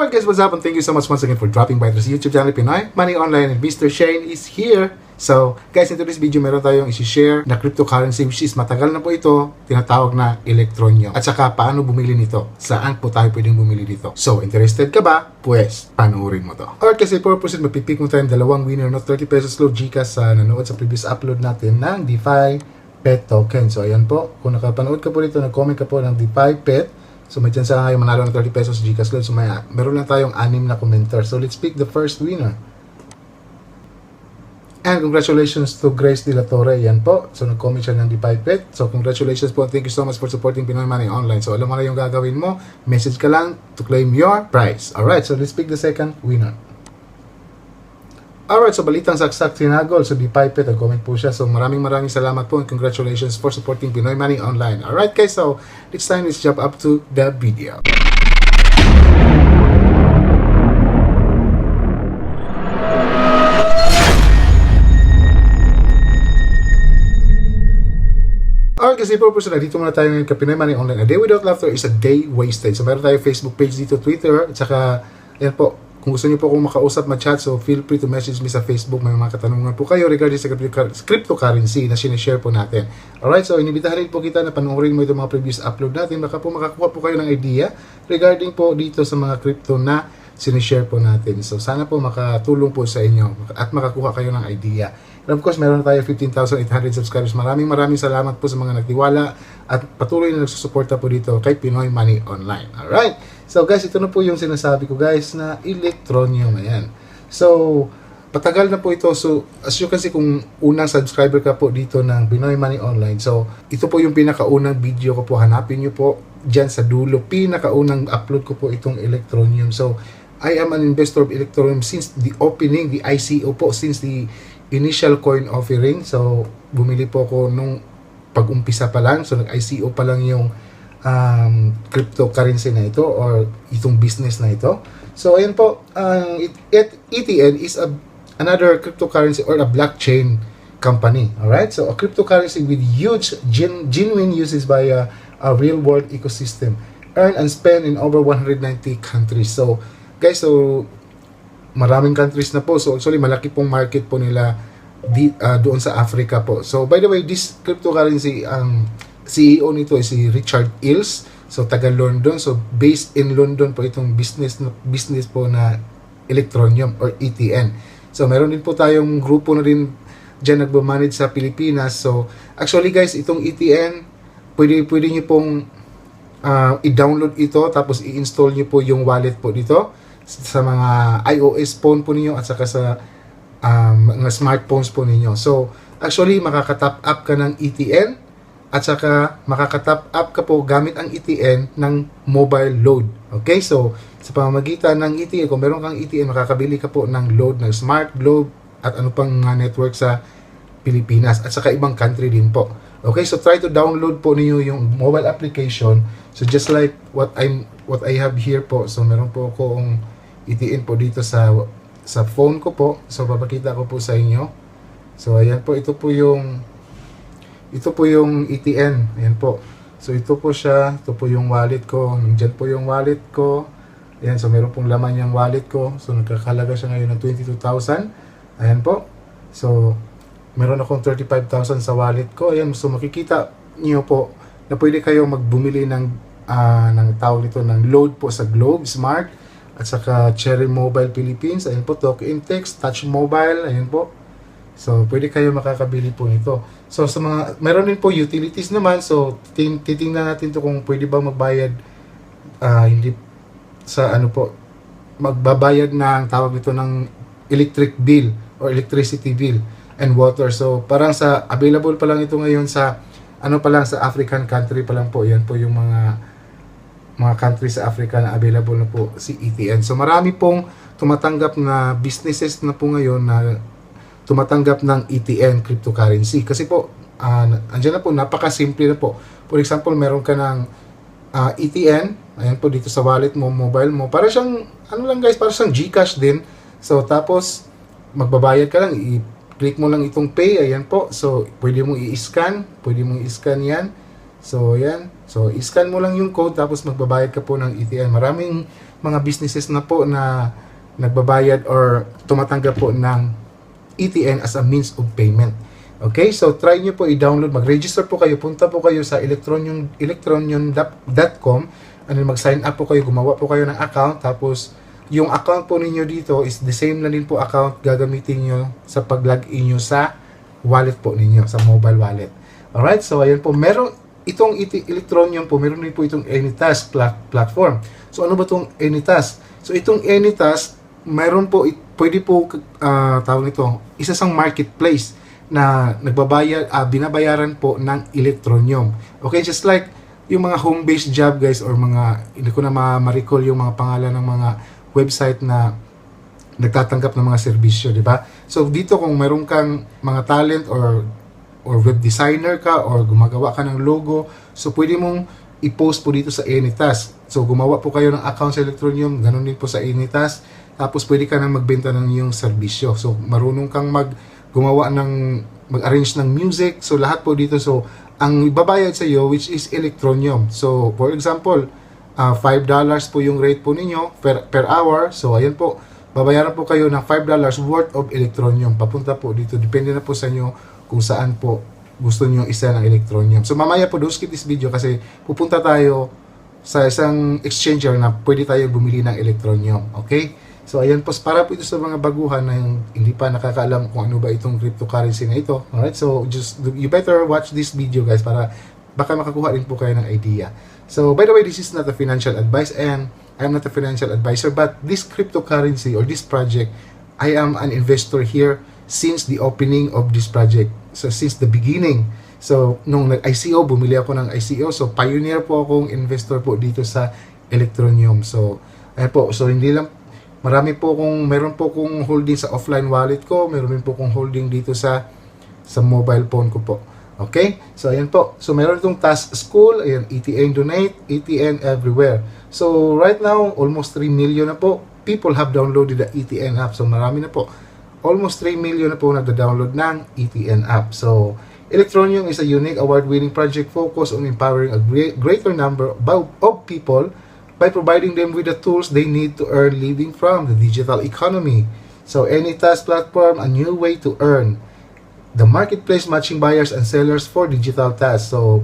Alright guys, what's up, and thank you so much once again for dropping by this YouTube channel, Pinoy Money Online, and Mr. Shane is here. So guys, into this video meron tayong isi-share na cryptocurrency which is matagal na po ito, tinatawag na Electroneum. At saka paano bumili nito, saan po tayo pwedeng bumili dito. So interested ka ba? Pues panoorin mo to. Alright, kasi for proceed, mapipick mo tayong dalawang winner no 30 pesos load GCash sa nanood sa previous upload natin ng DeFi Pet token. So ayan po, kung nakapanood ka po dito, nag-comment ka po ng DeFi Pet, so may chance nga kayo manalo ng 30 pesos GCash load. So meron lang tayong 6 na commenter. So let's pick the first winner. And congratulations to Grace De La Torre. Yan po. So nag-comment siya ng DeFi Pet. So congratulations po. Thank you so much for supporting Pinoy Money Online. So alam mo na yung gagawin mo. Message ka lang to claim your prize. Alright, so let's pick the second winner. Alright, so balitang saksak sinagol. So DeFi Pet, nag-comment po siya. So maraming salamat po and congratulations for supporting Pinoy Money Online. Alright guys, so this time let's jump up to the video. Alright, kasi purpose na dito muna tayo ngayon ka Pinoy Money Online. A day without laughter is a day wasted. So meron tayo Facebook page dito, Twitter, at saka yan po. Kung gusto niyo po akong makausap, ma-chat, so feel free to message me sa Facebook. May mga katanungan po kayo regarding sa cryptocurrency na sinishare po natin. Alright, so inibitahan rin po kita na panoorin mo itong mga previous upload natin. Baka po makakuha po kayo ng idea regarding po dito sa mga crypto na sinishare po natin. So sana po makatulong po sa inyo at makakuha kayo ng idea. And of course, meron tayo 15,800 subscribers. Maraming salamat po sa mga nagtiwala at patuloy na nagsusuporta po dito kay Pinoy Money Online. Alright, so guys, ito na po yung sinasabi ko guys na Electroneum. Ayan. So patagal na po ito. So as you can see, kung unang subscriber ka po dito ng Pinoy Money Online, so ito po yung pinakaunang video ko po. Hanapin nyo po dyan sa dulo. Pinakaunang upload ko po itong Electroneum. So I am an investor of Electroneum since the opening, the ICO po, since the initial coin offering. So bumili po ako nung pag-umpisa pa lang. So nag-ICO pa lang yung cryptocurrency na ito or itong business na ito. So ayan po, ETN is another cryptocurrency or a blockchain company. Alright, so a cryptocurrency with huge genuine uses by a real world ecosystem, earn and spend in over 190 countries. So guys, so maraming countries na po. So actually malaki pong market po nila doon sa Africa po. So by the way, this cryptocurrency, CEO nito is si Richard Ilse. So taga London. So based in London po itong business po na Electroneum or ETN. So meron din po tayong grupo na rin dyan nagmamanage sa Pilipinas. So actually guys, itong ETN, pwede niyo pong i-download ito tapos i-install niyo po yung wallet po dito sa mga iOS phone po niyo at saka sa mga smartphones po ninyo. So actually makaka-top up ka ng ETN at saka makaka-top up ka po gamit ang ETN ng mobile load. Okay, so sa pamamagitan ng ETN, kung meron kang ETN, makakabili ka po ng load ng Smart, Globe at ano pang network sa Pilipinas at saka ibang country din po. Okay, so try to download po niyo yung mobile application. So just like what I have here po. So meron po akong ETN po dito sa phone ko po. So papakita ko po sa inyo. So ayan po, ito po yung ETN. Ayan po. So ito po siya, ito po yung wallet ko. Nandiyan po yung wallet ko. Ayan, so meron pong laman yung wallet ko. So nagkakalaga siya ngayon ng 22,000. Ayan po. So meron akong 35,000 sa wallet ko. Ayan, so makikita niyo po na pwede kayo magbumili ng tawag nito ng load po sa Globe, Smart, at saka Cherry Mobile Philippines. Ayan po, Talk in Text, Touch Mobile. Ayan po. So pwede kayo makakabili po nito. So sa mga, meron din po utilities naman. So titingnan natin to kung pwede ba magbayad hindi sa ano po, magbabayad ng tawag nito ng electric bill or electricity bill and water. So parang sa available pa lang ito ngayon sa ano pa lang, sa African country pa lang po. Yan po yung mga country sa Africa na available na po si ETN. So marami pong tumatanggap na businesses na po ngayon na tumatanggap ng ETN cryptocurrency. Kasi po, andyan na po, napakasimple na po. For example, meron ka ng ETN, ayan po dito sa wallet mo, mobile mo. Para siyang, ano lang guys, para siyang GCash din. So tapos, magbabayad ka lang, i-click mo lang itong pay, ayan po. So pwede mong i-scan yan. So ayan. So, iscan mo lang yung code tapos magbabayad ka po ng ETN. Maraming mga businesses na po na nagbabayad or tumatanggap po ng ETN as a means of payment. Okay, so try nyo po i-download, mag-register po kayo, punta po kayo sa electronium.com and then mag-sign up po kayo, gumawa po kayo ng account, tapos yung account po ninyo dito is the same na din po account gagamitin nyo sa pag-login nyo sa wallet po ninyo, sa mobile wallet. Alright, so ayan po, meron itong Electronium po, meron din po itong Anytask platform. So ano ba itong Anytask? So itong Anytask, meron po, pwede po, tawag nito, isa sang marketplace na binabayaran po ng Electronium. Okay, just like yung mga home-based job guys, or mga, hindi ko na ma-recall yung mga pangalan ng mga website na nagtatanggap ng mga serbisyo, di ba? So dito kung meron kang mga talent or web designer ka or gumagawa ka ng logo, so pwede mong i-post po dito sa Anytask. So gumawa po kayo ng account sa Electronium, ganun din po sa Anytask. Tapos pwede ka nang magbenta ng iyong serbisyo. So marunong kang mag-arrange ng music. So lahat po dito, so ang ibabayad sa iyo which is Electronium. So for example, $5 po yung rate po ninyo per hour. So ayan po, babayaran po kayo ng $5 worth of Electronium. Papunta po dito. Depende na po sa inyo kung saan po gusto niyo isa ng Electronium. So mamaya po, don't skip this video kasi pupunta tayo sa isang exchanger na pwede tayo bumili ng Electronium. Okay? So ayan po, para po ito sa mga baguhan na yung hindi pa nakakaalam kung ano ba itong cryptocurrency na ito. Alright? So you better watch this video guys para baka makakuha rin po kayo ng idea. So by the way, this is not a financial advice and I am not a financial advisor, but this cryptocurrency or this project, I am an investor here since the opening of this project. So since the beginning. So nung nag-ICO, bumili ako ng ICO. So pioneer po akong investor po dito sa Electronium. So ayan po, so hindi lang, meron po kong holding sa offline wallet ko, meron din po kong holding dito sa mobile phone ko po. Okay? So ayan po. So meron itong Task School, ayan, ETN Donate, ETN Everywhere. So right now, almost 3 million na po people have downloaded the ETN app. So marami na po. Almost 3 million na po nagda-download ng ETN app. So Electronium is a unique award-winning project focused on empowering a greater number of people by providing them with the tools they need to earn living from the digital economy. So Anytask platform, a new way to earn. The marketplace matching buyers and sellers for digital tasks. So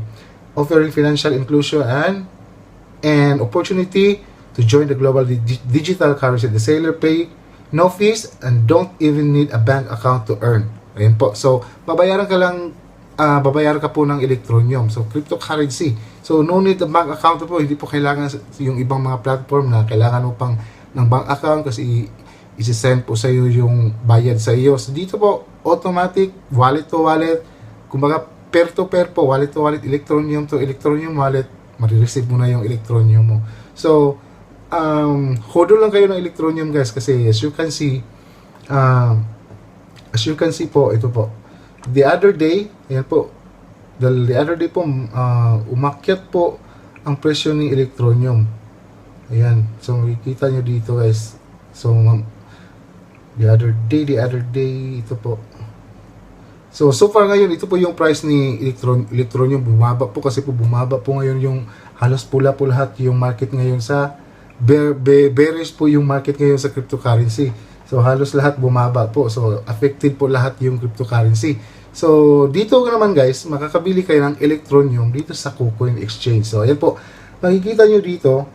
offering financial inclusion and opportunity to join the global digital currency. The seller pay no fees and don't even need a bank account to earn. Ayan po. So babayaran ka po ng Electronium. So cryptocurrency. So no need a bank account po. Hindi po kailangan yung ibang mga platform na kailangan mo pang ng bank account kasi isi-send po sa iyo yung bayad sa iyo. So dito po automatic, wallet to wallet, kumbaga pair to pair po, wallet to wallet, Electronium to Electronium wallet, marireceive mo na yung Electronium mo. So hodl lang kayo ng Electronium guys kasi as you can see po, ito po, the other day, ayan po, the other day po, umakyat po ang presyo ng Electronium. Ayan, so makikita nyo dito guys. So the other day, ito po. So far ngayon, ito po yung price ni Electronium. Bumaba po kasi po, bumaba po ngayon yung halos pula po lahat yung market ngayon sa bearish po yung market ngayon sa cryptocurrency. So halos lahat bumaba po. So affected po lahat yung cryptocurrency. So dito naman guys, makakabili kayo ng Electronium dito sa KuCoin Exchange. So ayan po, makikita nyo dito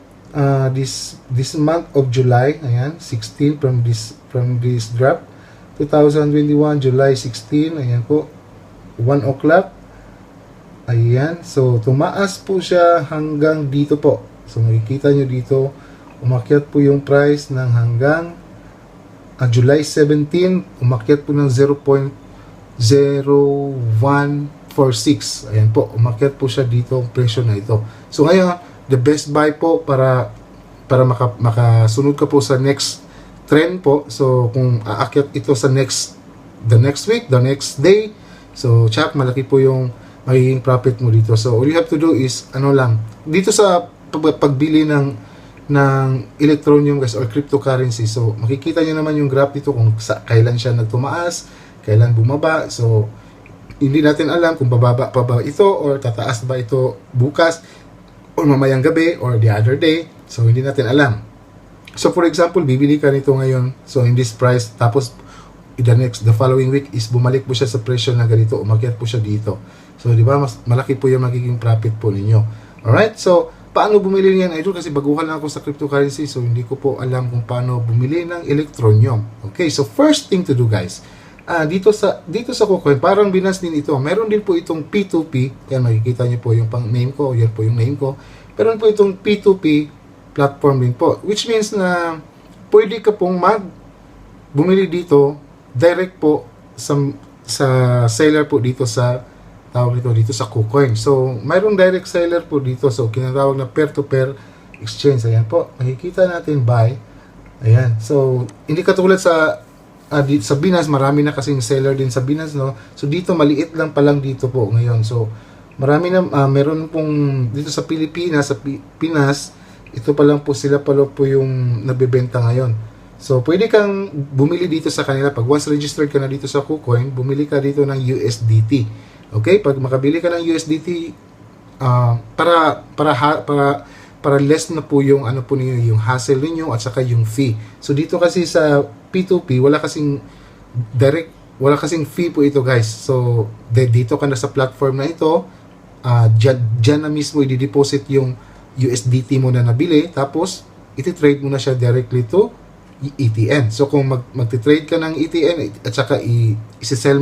this month of July, ayan, 16 from this graph, 2021 July 16, ayan po, 1 o'clock, ayan, so tumaas po siya hanggang dito po. So makikita nyo dito, umakyat po yung price ng hanggang July 17, umakyat po ng 0.0146. Ayan po, umakyat po siya dito ang presyo na ito. So ngayon, the best buy po para makasunod ka po sa next trend po. So kung aakyat ito sa the next week, the next day, so check, malaki po yung magiging profit mo dito. So all you have to do is dito sa pagbili ng Electronium guys or cryptocurrency. So makikita nyo naman yung graph dito kung kailan siya nagtumaas, kailan bumaba. So hindi natin alam kung bababa pa ba ito or tataas ba ito bukas. or mamayang gabi or the other day. So hindi natin alam. So for example, bibili ka nito ngayon, so in this price, tapos the following week is bumalik po siya sa presyo na ganito, umakyat po siya dito. So di ba, mas malaki po yung magiging profit po ninyo. Alright, so paano bumili niyan, idol? Kasi baguhan lang ako sa cryptocurrency, so hindi ko po alam kung paano bumili ng Electroneum. Okay, so first thing to do, guys, dito sa KuCoin, parang Binance din ito. Meron din po itong P2P. Yan, makikita niyo po yung pang name ko. Yan po yung name ko. Meron po itong P2P platform din po. Which means na pwede ka pong bumili dito direct po sa seller po dito sa tawag dito sa KuCoin. So, mayroong direct seller po dito. So, kinatawag na peer-to-peer exchange. Ayan po. Makikita natin buy. Ayan. So, hindi katulad sa Binance, marami na kasing seller din sa Binance, no? So dito maliit lang pa lang dito po ngayon. So marami na meron pong dito sa Pilipinas, sa Pinas, ito pa lang po sila po yung nabebenta ngayon. So pwede kang bumili dito sa kanila pag once registered ka na dito sa KuCoin, bumili ka dito ng USDT. Okay? Pag makabili ka ng USDT, para less na po yung ano po niyo, yung hassle niyo at saka yung fee. So dito kasi sa P2P wala kasing fee po ito, guys. So dito ka na sa platform na ito, dyan na mismo i-deposit yung USDT mo na nabili, tapos iti-trade mo na siya directly to ETN. So kung magti-trade ka ng ETN at saka isi-sell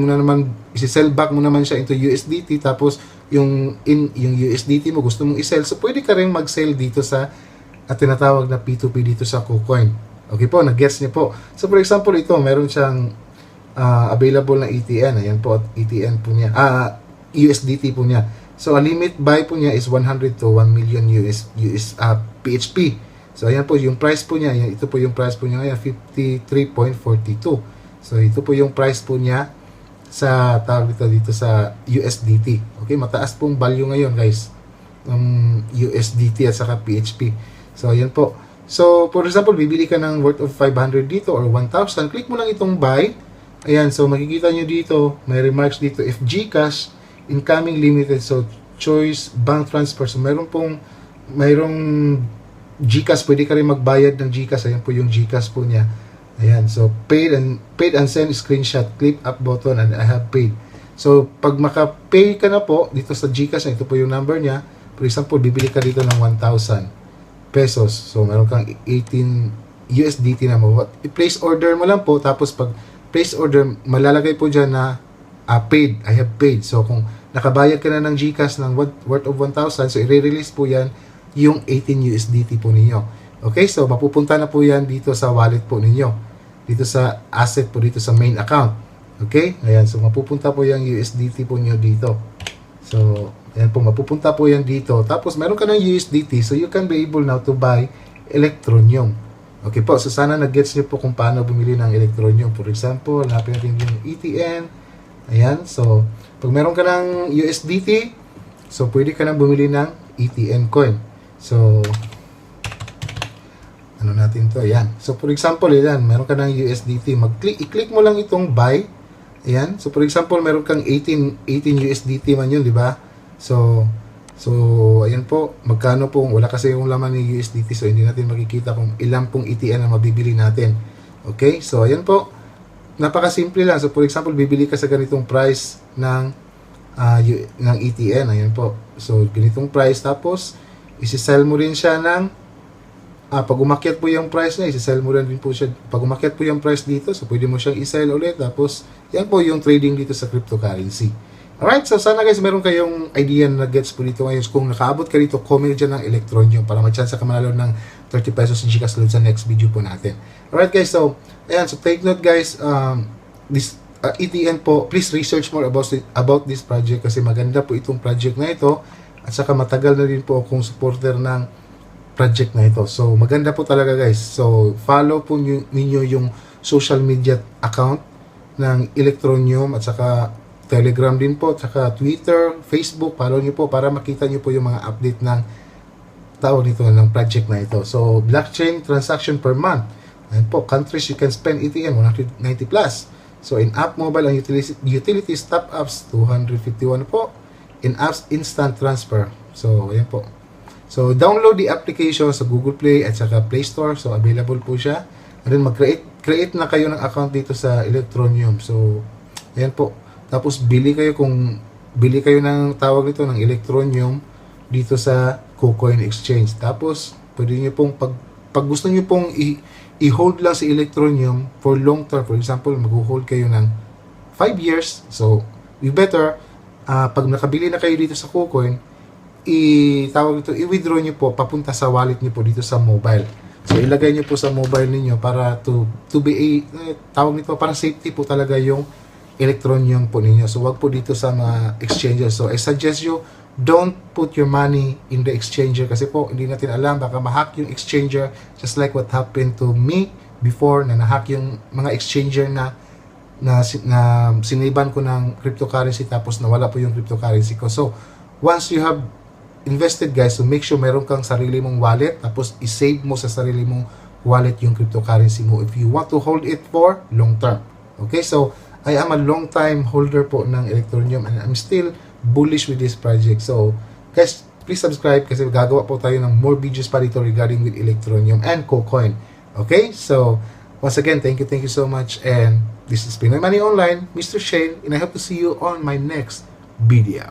back mo naman siya into USDT, tapos yung USDT mo gusto mong i-sell, so pwede ka rin mag-sell dito sa tinatawag na P2P dito sa KuCoin. Okay po, nag-gets niyo po. So for example, ito meron siyang available na ETN. Ayan po, ETN po niya. USDT po niya. So a limit buy po niya is 100 to 1 million PHP. So ayan po yung price po niya. Ito po yung price po niya ngayon, 53.42. So ito po yung price po niya sa tawag dito sa USDT. Okay, mataas pong value ngayon, guys, ng USDT at saka PHP. So ayan po. So for example, bibili ka ng worth of 500 dito or 1,000, click mo lang itong buy. Ayan, so makikita nyo dito, may remarks dito, if GCash incoming limited, so choice bank transfer. So mayroong GCash, pwede ka rin magbayad ng GCash. Ayan po yung GCash po niya. Ayan, so paid and send screenshot, click up button and I have paid. So pag maka-pay ka na po dito sa GCash, ito po yung number niya. For example, bibili ka dito ng 1,000 pesos. So meron kang 18 USDT na mo. I-place order mo lang po, tapos pag place order, malalagay po dyan na paid, I have paid. So kung nakabayad ka na ng GCash ng worth of 1,000, so i-release po yan yung 18 USDT po ninyo. Okay, so mapupunta na po yan dito sa wallet po ninyo. Dito sa asset po, dito sa main account. Okay, ayan, so mapupunta po yung USDT po nyo dito. So, ayan po, mapupunta po yan dito. Tapos meron ka ng USDT, so you can be able now to buy Electroneum. Okay po, so sana nag-gets nyo po kung paano bumili ng Electroneum. For example, hanapin natin yung ETN. Ayan, so pag meron ka ng USDT, so pwede ka nang bumili ng ETN coin. So ano natin to, ayan. So for example, ayan, meron ka ng USDT, i-click mo lang itong buy. Ayan, so for example, meron kang 18 USDT man yun, di ba? So ayan po, magkano po, wala kasi yung laman ng USDT, so hindi natin makikita kung ilang pong ETN na mabibili natin. Okay, so ayan po, napakasimple lang. So for example, bibili ka sa ganitong price ng ETN, ayan po. So ganitong price, tapos isi-sell mo rin siya ng pag umakyat po yung price niya, isi-sell mo rin po siya. Pag umakyat po yung price dito, so pwede mo siyang i-sell ulit. Tapos, yan po yung trading dito sa cryptocurrency. Alright, so sana guys, meron kayong idea na gets po dito ngayon. Kung nakaabot ka dito, comment dyan ng Electroneum para mag-chance ka manalo ng 30 pesos in GCash load sa next video po natin. Alright guys, so, ayan, so take note guys, this ETN po, please research more about this project kasi maganda po itong project na ito. At saka matagal na rin po akong supporter ng project na ito. So, maganda po talaga guys. So, follow po ninyo yung social media account ng Electroneum at saka Telegram din po, at saka Twitter, Facebook, follow nyo po para makita nyo po yung mga update ng tawag nito ng project na ito. So, blockchain transaction per month. Ayan po, countries you can spend ETN, 190 plus. So, in-app mobile and utilities top-ups, 251 po. In-apps instant transfer. So, ayan po. So, download the application sa Google Play at saka Play Store. So, available po siya. And then, create na kayo ng account dito sa Electroneum. So, ayan po. Tapos, bili kayo ng tawag nito ng Electroneum dito sa KuCoin Exchange. Tapos, pwede nyo pong, pag gusto nyo pong i-hold lang si Electroneum for long term. For example, mag-hold kayo ng 5 years. So, you better, pag nakabili na kayo dito sa KuCoin, i-withdraw nyo po papunta sa wallet nyo po dito sa mobile. So, ilagay nyo po sa mobile niyo para to be tawag nito, para safety po talaga yung Electroneum po ninyo. So, wag po dito sa mga exchanger. So, I suggest you, don't put your money in the exchanger kasi po, hindi natin alam, baka ma-hack yung exchanger just like what happened to me before na na-hack yung mga exchanger na siniban ko ng cryptocurrency tapos nawala po yung cryptocurrency ko. So, once you have invested guys, so make sure meron kang sarili mong wallet tapos i-save mo sa sarili mong wallet yung cryptocurrency mo if you want to hold it for long term. Okay, so I am a long time holder po ng Electroneum and I'm still bullish with this project. So guys, please subscribe kasi gagawa po tayo ng more videos pa dito regarding with Electroneum and KuCoin. Okay, so once again, thank you so much, and this is Pinoy Money Online, Mr. Shane, and I hope to see you on my next video.